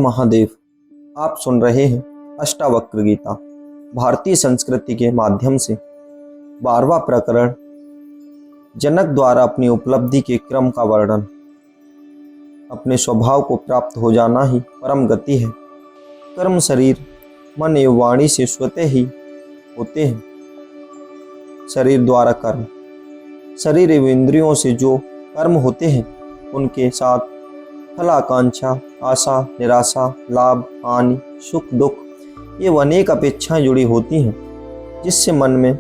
महादेव। आप सुन रहे हैं अष्टावक्र गीता, भारतीय संस्कृति के माध्यम से 12वां प्रकरण, जनक द्वारा अपनी उपलब्धि के क्रम का वर्णन। अपने स्वभाव को प्राप्त हो जाना ही परम गति है। कर्म शरीर, मन एवं वाणी से स्वतः ही होते हैं। शरीर द्वारा कर्म, शरीर एवं इंद्रियों से जो कर्म होते हैं उनके साथ फल आकांक्षा, आशा, निराशा, लाभ, हानि, सुख, दुख ये अनेक अपेक्षाएं जुड़ी होती हैं, जिससे मन में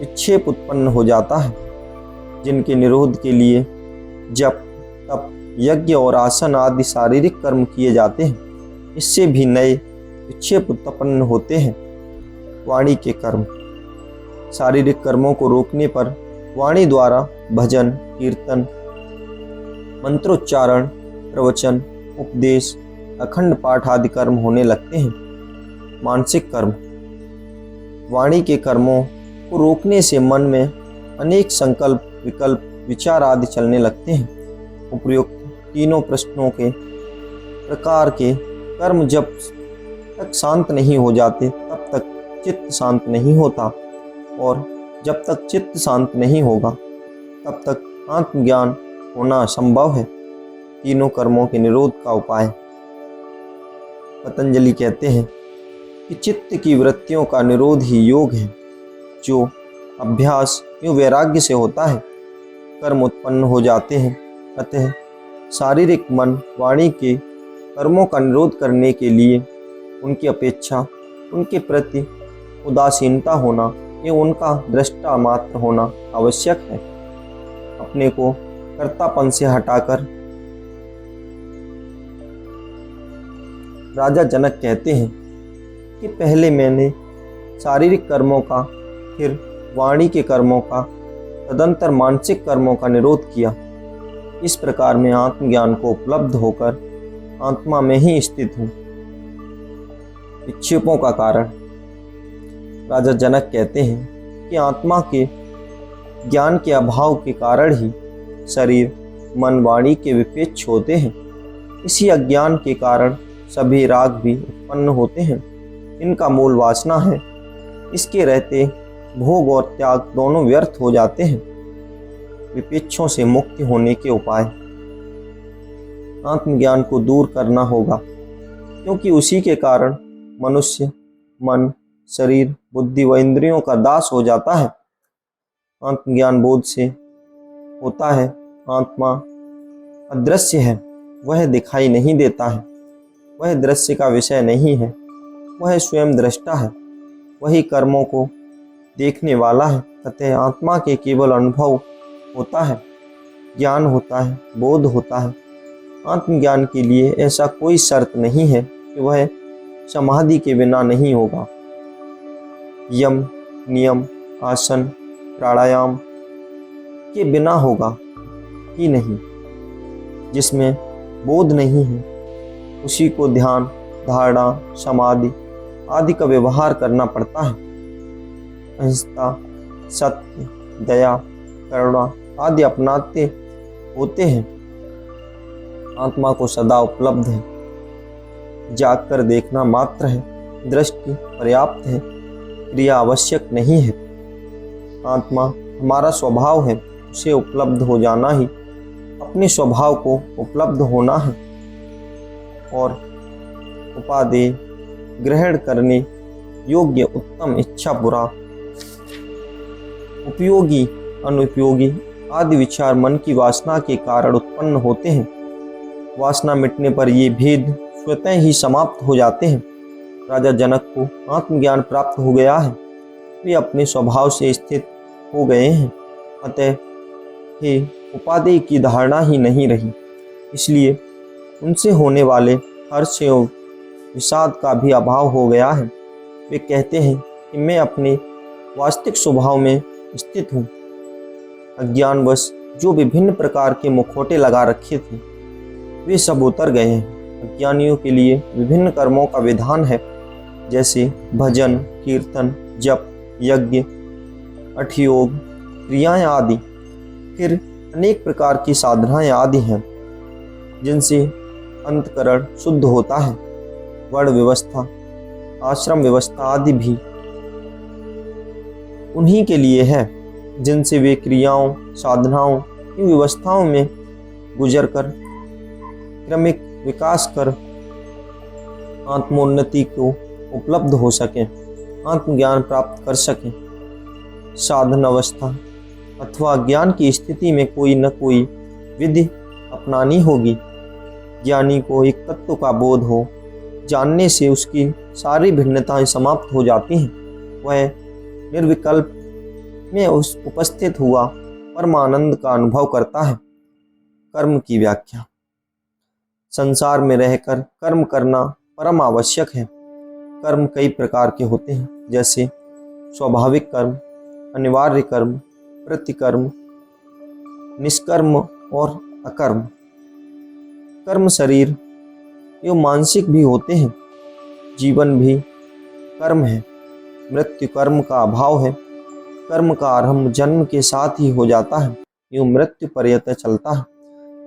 विक्षेप उत्पन्न हो जाता है। जिनके निरोध के लिए जप, तप, यज्ञ और आसन आदि शारीरिक कर्म किए जाते हैं, इससे भी नए विक्षेप उत्पन्न होते हैं। वाणी के कर्म, शारीरिक कर्मों को रोकने पर वाणी द्वारा भजन, कीर्तन, मंत्रोच्चारण, प्रवचन, उपदेश, अखंड पाठ आदि कर्म होने लगते हैं। मानसिक कर्म, वाणी के कर्मों को रोकने से मन में अनेक संकल्प, विकल्प, विचार आदि चलने लगते हैं। उपर्युक्त तीनों प्रश्नों के प्रकार के कर्म जब तक शांत नहीं हो जाते तब तक चित्त शांत नहीं होता, और जब तक चित्त शांत नहीं होगा तब तक आत्मज्ञान होना असंभव है। तीनों कर्मों के निरोध का उपाय। पतंजलि कहते हैं कि चित्त की वृत्तियों का निरोध ही योग है, जो अभ्यास एवं वैराग्य से होता है। कर्म उत्पन्न हो जाते हैं, अतः शारीरिक मन वाणी के कर्मों का निरोध करने के लिए उनकी अपेक्षा, उनके प्रति उदासीनता होना एवं उनका दृष्टा मात्र होना आवश्यक है। अपने को कर्तापन से हटाकर राजा जनक कहते हैं कि पहले मैंने शारीरिक कर्मों का, फिर वाणी के कर्मों का, तदंतर मानसिक कर्मों का निरोध किया। इस प्रकार मैं आत्मज्ञान को उपलब्ध होकर आत्मा में ही स्थित हूँ। विक्षेपों का कारण, राजा जनक कहते हैं कि आत्मा के ज्ञान के अभाव के कारण ही शरीर, मन, वाणी के विपेक्ष होते हैं। इसी अज्ञान के कारण सभी राग भी उत्पन्न होते हैं। इनका मूल वासना है। इसके रहते भोग और त्याग दोनों व्यर्थ हो जाते हैं। विपेक्षों से मुक्ति होने के उपाय। आत्मज्ञान को दूर करना होगा, क्योंकि उसी के कारण मनुष्य मन, शरीर, बुद्धि व इंद्रियों का दास हो जाता है। आत्मज्ञान बोध से होता है। आत्मा अदृश्य है, वह दिखाई नहीं देता है, वह दृश्य का विषय नहीं है, वह स्वयं दृष्टा है, वही कर्मों को देखने वाला है। अतः आत्मा के केवल अनुभव होता है, ज्ञान होता है, बोध होता है। आत्मज्ञान के लिए ऐसा कोई शर्त नहीं है कि वह समाधि के बिना नहीं होगा। यम, नियम, आसन, प्राणायाम के बिना होगा ही नहीं। जिसमें बोध नहीं है उसी को ध्यान, धारणा, समाधि आदि का व्यवहार करना पड़ता है। अहिंसा, सत्य, दया, करुणा आदि अपनाते होते हैं। आत्मा को सदा उपलब्ध है, जाग कर देखना मात्र है, दृष्टि पर्याप्त है, क्रिया आवश्यक नहीं है। आत्मा हमारा स्वभाव है, उसे उपलब्ध हो जाना ही अपने स्वभाव को उपलब्ध होना है। और उपादेय, ग्रहण करने योग्य, उत्तम, इच्छा, बुरा, उपयोगी, अनुपयोगी आदि विचार मन की वासना के कारण उत्पन्न होते हैं। वासना मिटने पर ये भेद स्वतः ही समाप्त हो जाते हैं। राजा जनक को आत्मज्ञान प्राप्त हो गया है, वे अपने स्वभाव से स्थित हो गए हैं। अतः हे उपादेय की धारणा ही नहीं रही, इसलिए उनसे होने वाले हर्ष एवं विषाद का भी अभाव हो गया है। वे कहते हैं कि मैं अपने वास्तविक स्वभाव में स्थित हूँ। अज्ञानवश जो विभिन्न प्रकार के मुखौटे लगा रखे थे वे सब उतर गए हैं। अज्ञानियों के लिए विभिन्न कर्मों का विधान है, जैसे भजन, कीर्तन, जप, यज्ञ, अठयोग, क्रियाएं आदि। फिर अनेक प्रकार की साधनाएं आदि हैं, जिनसे अंतकरण शुद्ध होता है। वर्ण व्यवस्था, आश्रम व्यवस्था आदि भी उन्हीं के लिए है, जिनसे वे क्रियाओं, साधनाओं, इन व्यवस्थाओं में गुजर कर क्रमिक विकास कर आत्मोन्नति को उपलब्ध हो सके, आत्मज्ञान प्राप्त कर सके। साधन अवस्था अथवा ज्ञान की स्थिति में कोई न कोई विधि अपनानी होगी। ज्ञानी को एक तत्व का बोध हो, जानने से उसकी सारी भिन्नताएं समाप्त हो जाती हैं। वह निर्विकल्प में उस उपस्थित हुआ परमानंद का अनुभव करता है। कर्म की व्याख्या। संसार में रहकर कर्म करना परम आवश्यक है। कर्म कई प्रकार के होते हैं, जैसे स्वाभाविक कर्म, अनिवार्य कर्म, प्रतिकर्म, निष्कर्म और अकर्म। कर्म शरीर एवं मानसिक भी होते हैं। जीवन भी कर्म है। मृत्यु कर्म का अभाव है। कर्म का आरंभ जन्म के साथ ही हो जाता है, एवं मृत्यु पर्यंत चलता है।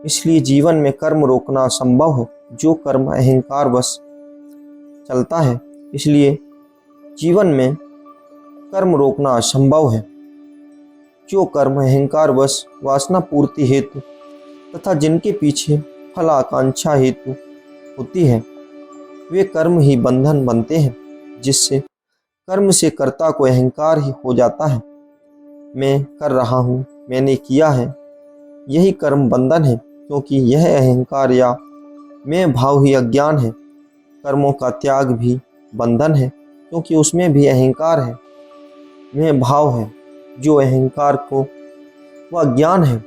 इसलिए जीवन में कर्म रोकना असंभव है। जो कर्म अहंकार वश चलता है, इसलिए जीवन में कर्म रोकना असंभव है। जो कर्म अहंकार वश वासना पूर्ति हेतु तथा जिनके पीछे फल आकांक्षा हेतु होती है, वे कर्म ही बंधन बनते हैं, जिससे कर्म से कर्ता को अहंकार ही हो जाता है। मैं कर रहा हूँ, मैंने किया है, यही कर्म बंधन है, क्योंकि यह अहंकार या मैं भाव ही अज्ञान है। कर्मों का त्याग भी बंधन है, क्योंकि उसमें भी अहंकार है, मैं भाव है, जो अहंकार को वह ज्ञान है।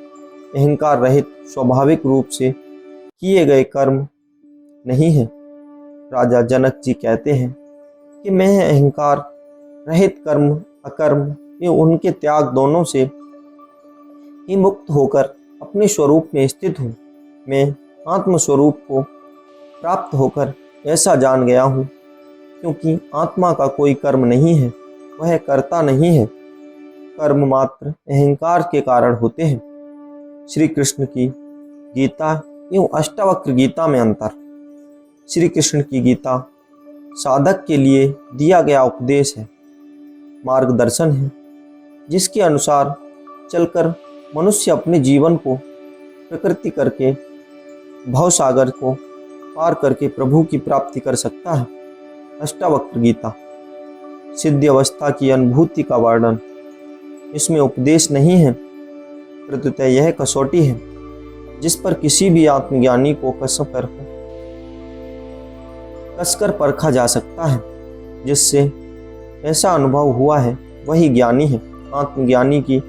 अहंकार रहित स्वाभाविक रूप से किए गए कर्म नहीं है। राजा जनक जी कहते हैं कि मैं अहंकार रहित कर्म, अकर्म एवं उनके त्याग दोनों से ही मुक्त होकर अपने स्वरूप में स्थित हूँ। मैं आत्मस्वरूप को प्राप्त होकर ऐसा जान गया हूँ, क्योंकि आत्मा का कोई कर्म नहीं है, वह कर्ता नहीं है। कर्म मात्र अहंकार के कारण होते हैं। श्री कृष्ण की गीता एवं अष्टावक्र गीता में अंतर। श्री कृष्ण की गीता साधक के लिए दिया गया उपदेश है, मार्गदर्शन है, जिसके अनुसार चलकर मनुष्य अपने जीवन को प्रकृति करके भवसागर को पार करके प्रभु की प्राप्ति कर सकता है। अष्टावक्र गीता सिद्धि अवस्था की अनुभूति का वर्णन। इसमें उपदेश नहीं है, प्रत्युत यह कसौटी है, जिस पर किसी भी आत्मज्ञानी को कसकर परखा जा सकता है। जिससे ऐसा अनुभव हुआ है, वही ज्ञानी है। आत्मज्ञानी की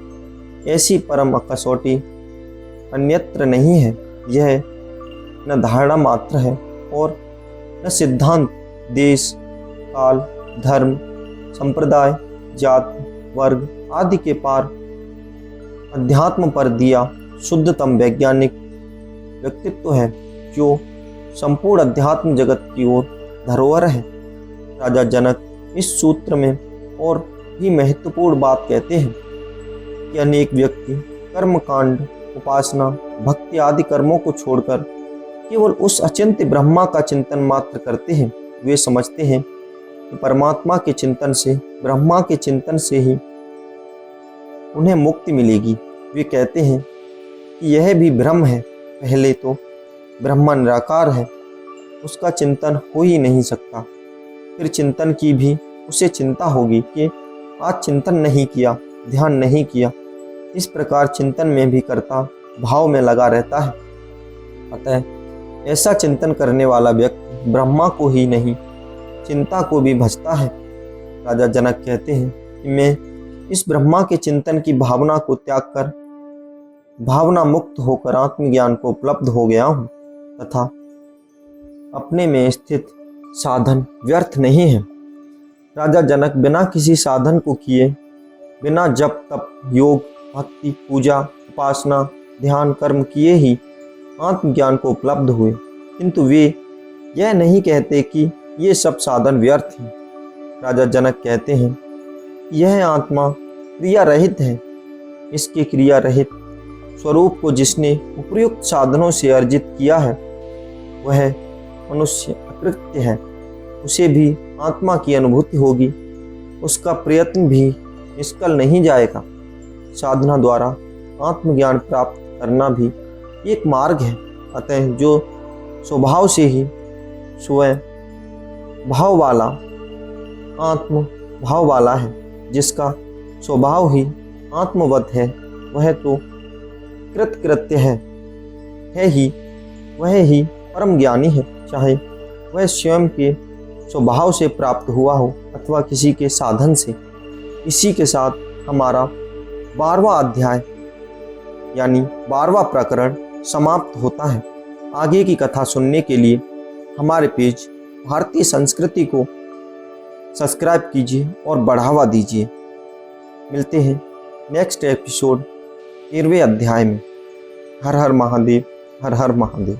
ऐसी परम कसौटी अन्यत्र नहीं है। यह न धारणा मात्र है और न सिद्धांत देश, काल, धर्म, संप्रदाय, जाति, वर्ग आदि के पार अध्यात्म पर दिया शुद्धतम वैज्ञानिक व्यक्तित्व है, जो संपूर्ण अध्यात्म जगत की ओर धरोहर है। राजा जनक इस सूत्र में और भी महत्वपूर्ण बात कहते हैं कि अनेक व्यक्ति कर्मकांड, उपासना, भक्ति आदि कर्मों को छोड़कर केवल उस अचिंत्य ब्रह्मा का चिंतन मात्र करते हैं। वे समझते हैं कि परमात्मा के चिंतन से, ब्रह्मा के चिंतन से ही उन्हें मुक्ति मिलेगी। वे कहते हैं कि यह भी भ्रम है। पहले तो ब्रह्मा निराकार है, उसका चिंतन हो ही नहीं सकता। फिर चिंतन की भी उसे चिंता होगी कि आज चिंतन नहीं किया, ध्यान नहीं किया। इस प्रकार चिंतन में भी कर्ता भाव में लगा रहता है। अतः ऐसा चिंतन करने वाला व्यक्ति ब्रह्मा को ही नहीं, चिंता को भी भजता है। राजा जनक कहते हैं कि मैं इस ब्रह्मा के चिंतन की भावना को त्याग कर भावना मुक्त होकर आत्मज्ञान को उपलब्ध हो गया हूँ, तथा अपने में स्थित साधन व्यर्थ नहीं है। राजा जनक बिना किसी साधन को किए, बिना जप तप, योग, भक्ति, पूजा, उपासना, ध्यान कर्म किए ही आत्मज्ञान को उपलब्ध हुए, किंतु वे यह नहीं कहते कि ये सब साधन व्यर्थ हैं। राजा जनक कहते हैं यह आत्मा क्रिया रहित है। इसके क्रिया रहित स्वरूप को जिसने उपयुक्त साधनों से अर्जित किया है, वह मनुष्य अकृत्य है, उसे भी आत्मा की अनुभूति होगी, उसका प्रयत्न भी निष्फल नहीं जाएगा। साधना द्वारा आत्मज्ञान प्राप्त करना भी एक मार्ग है। अतः जो स्वभाव से ही स्वयं भाव वाला आत्म भाव वाला है, जिसका स्वभाव ही आत्मवत है, वह तो कृतकृत्य है ही, वह ही परम ज्ञानी है। चाहे वह स्वयं के स्वभाव से प्राप्त हुआ हो अथवा किसी के साधन से। इसी के साथ हमारा 12वां अध्याय यानी 12वां प्रकरण समाप्त होता है। आगे की कथा सुनने के लिए हमारे पेज भारतीय संस्कृति को सब्सक्राइब कीजिए और बढ़ावा दीजिए। मिलते हैं नेक्स्ट एपिसोड 13वें अध्याय में। हर हर महादेव, हर हर महादेव।